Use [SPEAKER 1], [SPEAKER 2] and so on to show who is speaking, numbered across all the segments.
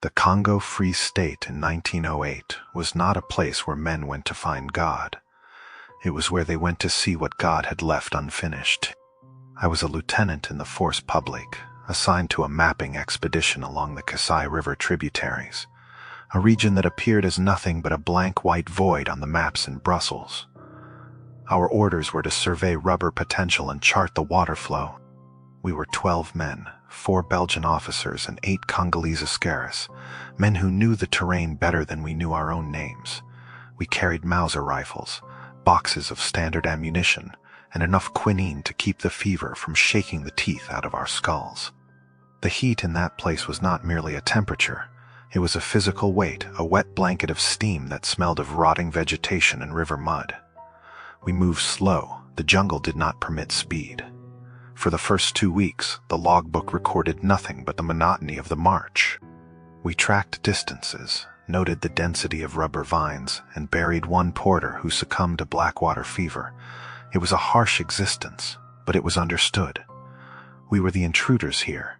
[SPEAKER 1] The Congo Free State in 1908 was not a place where men went to find God. It was where they went to see what God had left unfinished. I was a lieutenant in the Force Publique, assigned to a mapping expedition along the Kassai River tributaries, a region that appeared as nothing but a blank white void on the maps in Brussels. Our orders were to survey rubber potential and chart the water flow. We were 12 men, 4 Belgian officers and 8 Congolese askaris, men who knew the terrain better than we knew our own names. We carried Mauser rifles, boxes of standard ammunition, and enough quinine to keep the fever from shaking the teeth out of our skulls. The heat in that place was not merely a temperature. It was a physical weight, a wet blanket of steam that smelled of rotting vegetation and river mud. We moved slow. The jungle did not permit speed. For the first 2 weeks, the logbook recorded nothing but the monotony of the march. We tracked distances, noted the density of rubber vines, and buried one porter who succumbed to blackwater fever. It was a harsh existence, but it was understood. We were the intruders here.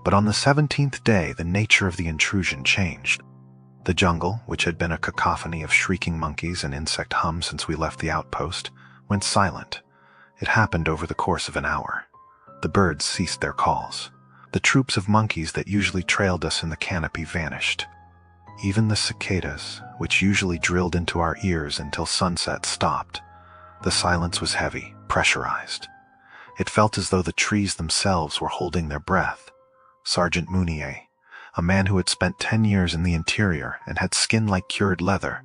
[SPEAKER 1] But on the 17th day, the nature of the intrusion changed. The jungle, which had been a cacophony of shrieking monkeys and insect hum since we left the outpost, went silent. It happened over the course of an hour. The birds ceased their calls. The troops of monkeys that usually trailed us in the canopy vanished. Even the cicadas, which usually drilled into our ears until sunset, stopped. The silence was heavy, pressurized. It felt as though the trees themselves were holding their breath. Sergeant Mounier, a man who had spent 10 years in the interior and had skin like cured leather,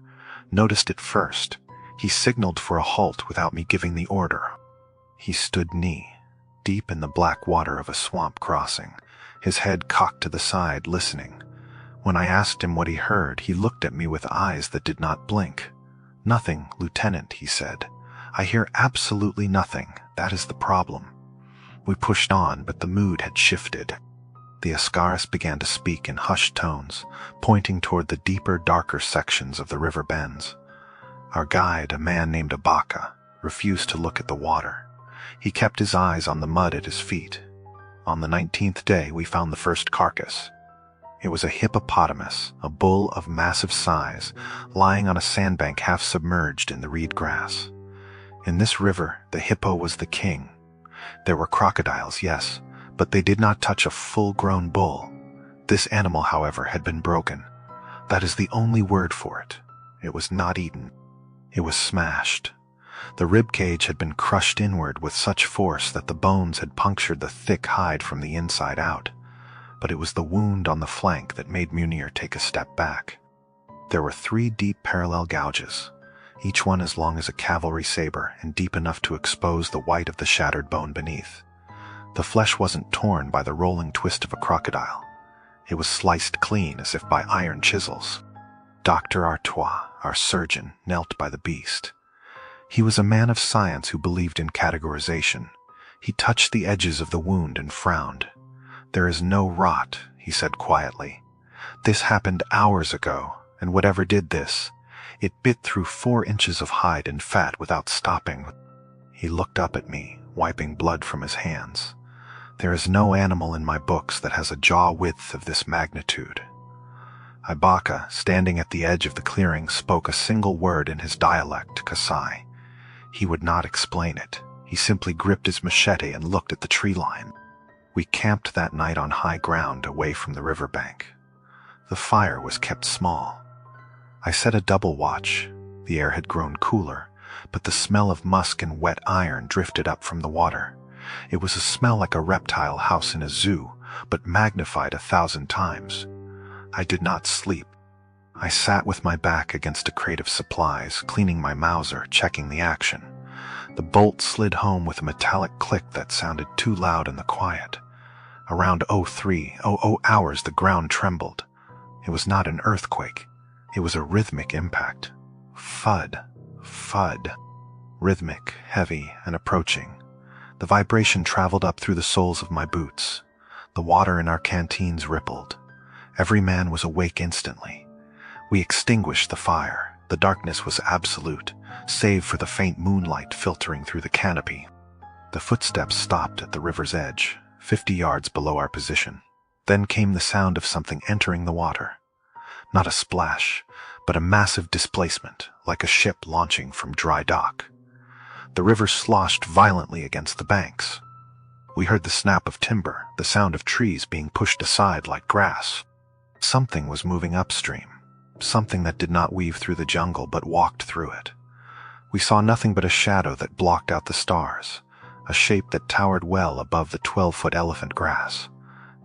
[SPEAKER 1] noticed it first. He signaled for a halt without me giving the order. He stood knee, deep in the black water of a swamp crossing, his head cocked to the side, listening. When I asked him what he heard, he looked at me with eyes that did not blink. "Nothing, Lieutenant," he said. "I hear absolutely nothing. That is the problem." We pushed on, but the mood had shifted. The askaris began to speak in hushed tones, pointing toward the deeper, darker sections of the river bends. Our guide, a man named Abaka, refused to look at the water. He kept his eyes on the mud at his feet. On the 19th day, we found the first carcass. It was a hippopotamus, a bull of massive size, lying on a sandbank half submerged in the reed grass. In this river, the hippo was the king. There were crocodiles, yes, but they did not touch a full-grown bull. This animal, however, had been broken. That is the only word for it. It was not eaten. It was smashed. The rib cage had been crushed inward with such force that the bones had punctured the thick hide from the inside out. But it was the wound on the flank that made Munir take a step back. There were 3 deep parallel gouges, each one as long as a cavalry saber and deep enough to expose the white of the shattered bone beneath. The flesh wasn't torn by the rolling twist of a crocodile. It was sliced clean as if by iron chisels. Dr. Artois, our surgeon, knelt by the beast. He was a man of science who believed in categorization. He touched the edges of the wound and frowned. "There is no rot," he said quietly. "This happened hours ago, and whatever did this, it bit through 4 inches of hide and fat without stopping." He looked up at me, wiping blood from his hands. "There is no animal in my books that has a jaw width of this magnitude." Ibaka, standing at the edge of the clearing, spoke a single word in his dialect to Kassai. He would not explain it. He simply gripped his machete and looked at the tree line. We camped that night on high ground away from the riverbank. The fire was kept small. I set a double watch. The air had grown cooler, but the smell of musk and wet iron drifted up from the water. It was a smell like a reptile house in a zoo, but magnified 1,000 times. I did not sleep. I sat with my back against a crate of supplies, cleaning my Mauser, checking the action. The bolt slid home with a metallic click that sounded too loud in the quiet. Around 03:00 hours, the ground trembled. It was not an earthquake. It was a rhythmic impact. Thud, thud. Rhythmic, heavy, and approaching. The vibration traveled up through the soles of my boots. The water in our canteens rippled. Every man was awake instantly. We extinguished the fire. The darkness was absolute, save for the faint moonlight filtering through the canopy. The footsteps stopped at the river's edge, 50 yards below our position. Then came the sound of something entering the water. Not a splash, but a massive displacement, like a ship launching from dry dock. The river sloshed violently against the banks. We heard the snap of timber, the sound of trees being pushed aside like grass. Something was moving upstream, something that did not weave through the jungle but walked through it. We saw nothing but a shadow that blocked out the stars, a shape that towered well above the 12-foot elephant grass.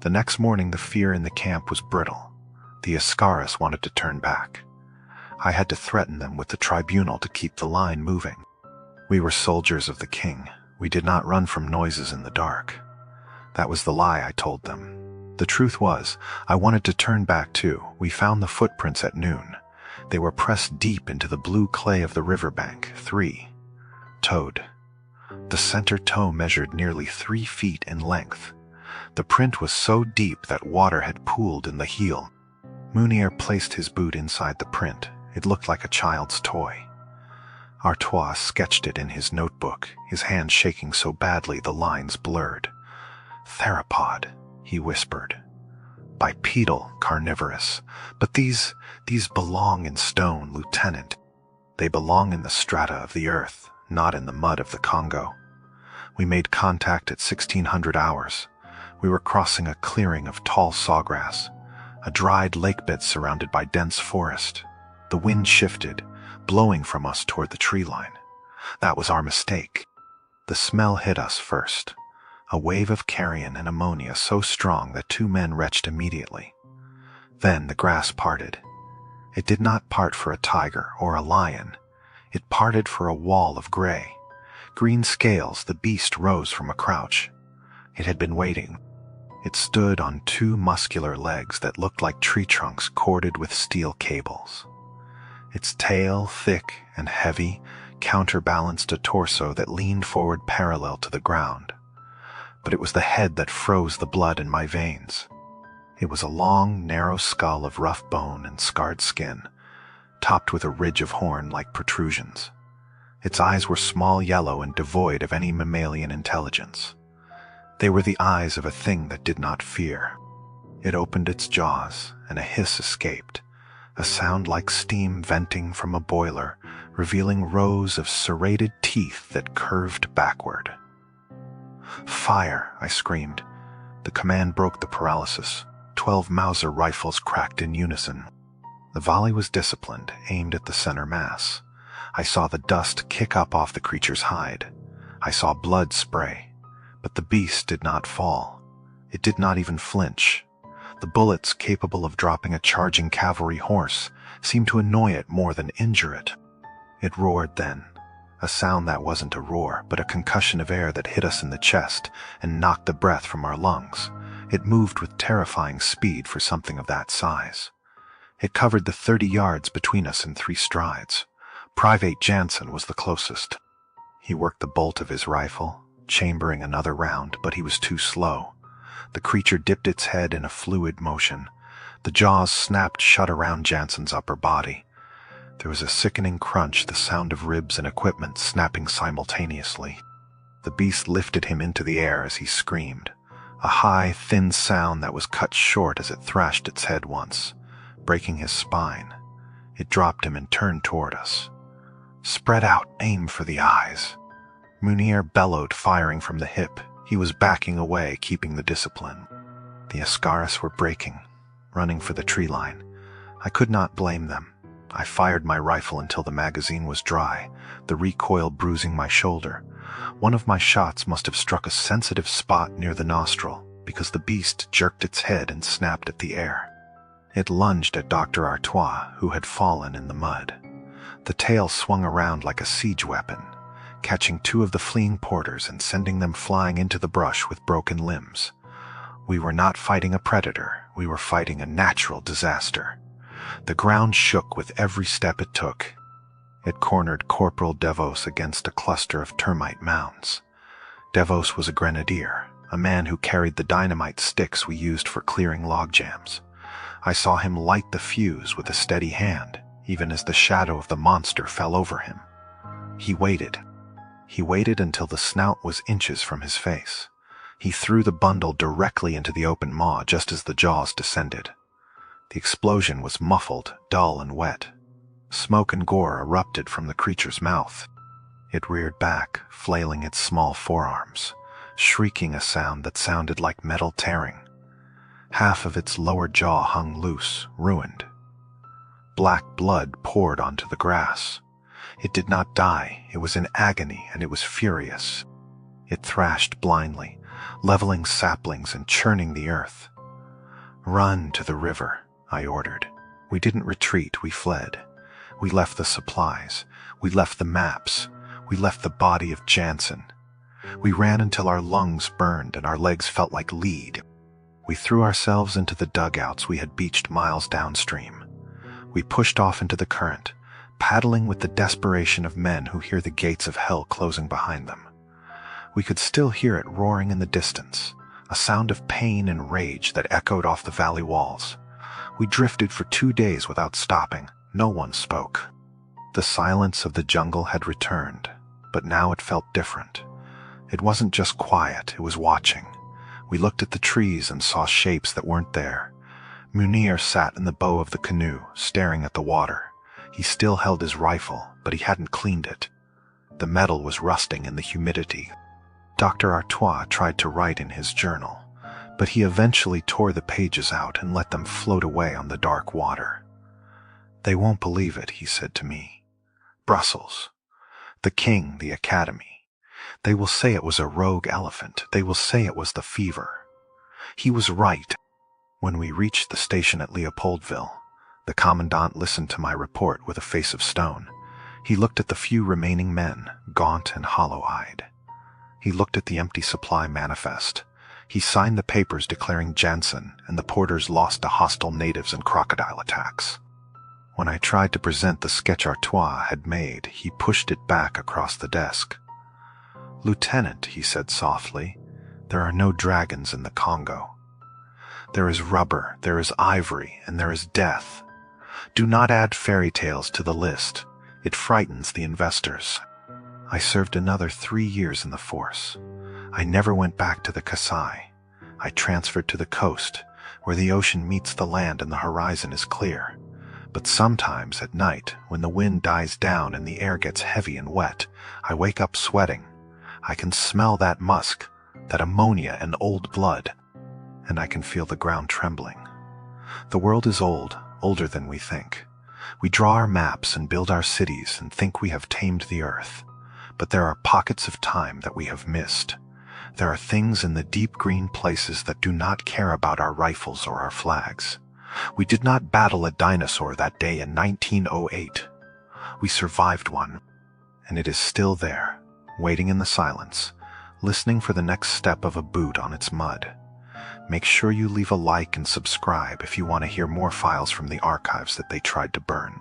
[SPEAKER 1] The next morning the fear in the camp was brittle. The Ascaris wanted to turn back. I had to threaten them with the tribunal to keep the line moving. We were soldiers of the king. We did not run from noises in the dark. That was the lie I told them. The truth was, I wanted to turn back too. We found the footprints at noon. They were pressed deep into the blue clay of the riverbank, 3-toed. The center toe measured nearly 3 feet in length. The print was so deep that water had pooled in the heel. Munir placed his boot inside the print. It looked like a child's toy. Artois sketched it in his notebook, his hand shaking so badly the lines blurred. Theropod, he whispered. Bipedal, carnivorous. But these belong in stone, Lieutenant. They belong in the strata of the earth, not in the mud of the Congo. We made contact at 1600 hours. We were crossing a clearing of tall sawgrass, a dried lakebed surrounded by dense forest. The wind shifted, blowing from us toward the tree line. That was our mistake. The smell hit us first, a wave of carrion and ammonia so strong that 2 men retched immediately. Then the grass parted. It did not part for a tiger or a lion. It parted for a wall of gray. Green scales, the beast rose from a crouch. It had been waiting. It stood on 2 muscular legs that looked like tree trunks corded with steel cables. Its tail, thick and heavy, counterbalanced a torso that leaned forward parallel to the ground. But it was the head that froze the blood in my veins. It was a long, narrow skull of rough bone and scarred skin, topped with a ridge of horn like protrusions. Its eyes were small yellow and devoid of any mammalian intelligence. They were the eyes of a thing that did not fear. It opened its jaws, and a hiss escaped, a sound like steam venting from a boiler, revealing rows of serrated teeth that curved backward. "Fire!" I screamed. The command broke the paralysis. 12 Mauser rifles cracked in unison. The volley was disciplined, aimed at the center mass. I saw the dust kick up off the creature's hide. I saw blood spray. But the beast did not fall. It did not even flinch. The bullets, capable of dropping a charging cavalry horse, seemed to annoy it more than injure it. It roared then, a sound that wasn't a roar, but a concussion of air that hit us in the chest and knocked the breath from our lungs. It moved with terrifying speed for something of that size. It covered the 30 yards between us in 3 strides. Private Jansen was the closest. He worked the bolt of his rifle, chambering another round, but he was too slow. The creature dipped its head in a fluid motion. The jaws snapped shut around Jansen's upper body. There was a sickening crunch, the sound of ribs and equipment snapping simultaneously. The beast lifted him into the air as he screamed, a high, thin sound that was cut short as it thrashed its head once, breaking his spine. It dropped him and turned toward us. "Spread out, aim for the eyes." Munir bellowed, firing from the hip. He was backing away, keeping the discipline. The Ascaris were breaking, running for the tree line. I could not blame them. I fired my rifle until the magazine was dry, the recoil bruising my shoulder. One of my shots must have struck a sensitive spot near the nostril, because the beast jerked its head and snapped at the air. It lunged at Dr. Artois, who had fallen in the mud. The tail swung around like a siege weapon, catching 2 of the fleeing porters and sending them flying into the brush with broken limbs. We were not fighting a predator, we were fighting a natural disaster. The ground shook with every step it took. It cornered Corporal Devos against a cluster of termite mounds. Devos was a grenadier, a man who carried the dynamite sticks we used for clearing log jams. I saw him light the fuse with a steady hand, even as the shadow of the monster fell over him. He waited. He waited until the snout was inches from his face. He threw the bundle directly into the open maw just as the jaws descended. The explosion was muffled, dull, and wet. Smoke and gore erupted from the creature's mouth. It reared back, flailing its small forearms, shrieking a sound that sounded like metal tearing. Half of its lower jaw hung loose, ruined. Black blood poured onto the grass. It did not die, it was in agony, and it was furious. It thrashed blindly, leveling saplings and churning the earth. "Run to the river," I ordered. We didn't retreat, we fled. We left the supplies. We left the maps. We left the body of Jansen. We ran until our lungs burned and our legs felt like lead. We threw ourselves into the dugouts we had beached miles downstream. We pushed off into the current, paddling with the desperation of men who hear the gates of hell closing behind them. We could still hear it roaring in the distance, a sound of pain and rage that echoed off the valley walls. We drifted for 2 days without stopping. No one spoke. The silence of the jungle had returned, but now it felt different. It wasn't just quiet, it was watching. We looked at the trees and saw shapes that weren't there. Munir sat in the bow of the canoe, staring at the water. He still held his rifle, but he hadn't cleaned it. The metal was rusting in the humidity. Dr. Artois tried to write in his journal, but he eventually tore the pages out and let them float away on the dark water. "They won't believe it," he said to me. "Brussels. The king, the academy. They will say it was a rogue elephant. They will say it was the fever." He was right. When we reached the station at Leopoldville, the commandant listened to my report with a face of stone. He looked at the few remaining men, gaunt and hollow-eyed. He looked at the empty supply manifest. He signed the papers declaring Jansen and the porters lost to hostile natives in crocodile attacks. When I tried to present the sketch Artois had made, he pushed it back across the desk. "Lieutenant," he said softly, "there are no dragons in the Congo. There is rubber, there is ivory, and there is death. Do not add fairy tales to the list. It frightens the investors." I served another 3 years in the force. I never went back to the Kassai. I transferred to the coast, where the ocean meets the land and the horizon is clear. But sometimes at night, when the wind dies down and the air gets heavy and wet, I wake up sweating. I can smell that musk, that ammonia and old blood, and I can feel the ground trembling. The world is old, older than we think. We draw our maps and build our cities and think we have tamed the earth. But there are pockets of time that we have missed. There are things in the deep green places that do not care about our rifles or our flags. We did not battle a dinosaur that day in 1908. We survived one, and it is still there, waiting in the silence, listening for the next step of a boot on its mud. Make sure you leave a like and subscribe if you want to hear more files from the archives that they tried to burn.